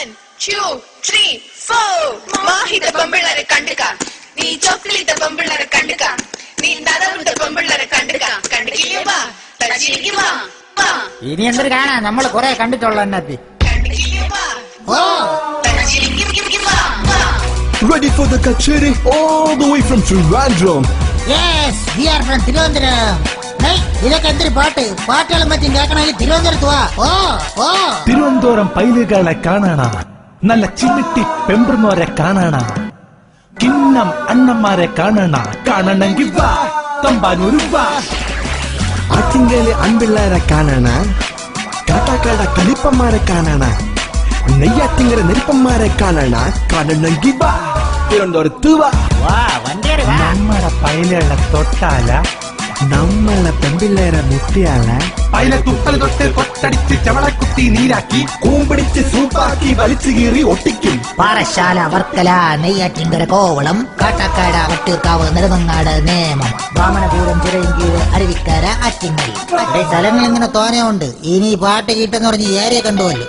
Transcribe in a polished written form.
1, 2, 3, 4 മാഹിത പെമ്പിള്ളരെ കണ്ടുക നീ ചോക്ലേറ്റ പെമ്പിള്ളരെ കണ്ടുക നീ നനവുണ്ട പെമ്പിള്ളരെ കണ്ടുക കണ്ടുകയുവാ തച്ചിരിക്കുവാ ഇനി എന്തൊരു കാണാ നമ്മൾ കുറെ കണ്ടിട്ടുള്ള എണ്ണത്തി Ready for the kacheri all the way from Trivandrum. Yes, we are from Trivandrum. ഇതൊക്കെ എന്തൊരു പാട്ടുകളും മറ്റും കേൾക്കണമെങ്കിൽ തിരുവനന്തപുരത്ത് വാ. തിരുവനന്തപുരം പൈലുകളെ കാണാണ, നല്ല ചിന്നിട്ടി പെമ്പുന്നോരെ കാണാണ, കിണ്ണം അണ്ണന്മാരെ കാണണമെങ്കിൽ വാ തമ്പാനൂർ വാ. ആറ്റിങ്കയിലെ അൻപിള്ളേരെ കാണാണ, കാട്ടാക്കാട കലിപ്പന്മാരെ കാണാണ, നെയ്യാറ്റിങ്കര നെരുപ്പന്മാരെ കാണണമെങ്കിൽ വാ തിരുവനന്തപുരത്ത് വാ. നമ്മുടെ പൈലുകളെ തൊട്ടാല, നമ്മളെ പെമ്പിള്ളേരെ മുട്ടിയാല, പൈല തുപ്പൽ തൊട്ട് കൊട്ടടിച്ച് ചവളക്കുത്തി നീരാക്കി കൂമ്പിടിച്ച് സൂപ്പാക്കി വലിച്ചു കീറി ഒട്ടിക്കും. പാറശാല, വർക്കല, നെയ്യാറ്റിങ്കര, കോവളം, കാട്ടാക്കാട്, വട്ടിയൂർക്കാവ്, നെടുമങ്ങാട്, നേമം, വാമനപുരം, ചിറയൻകീഴ്, അരുവിക്കര, ആറ്റിങ്ങൽ. സ്ഥലങ്ങൾ ഇങ്ങനെ തോനെയുണ്ട്. ഇനി പാട്ട് കിട്ടെന്ന് പറഞ്ഞ് ഏരിയ കണ്ടുവല്ലോ.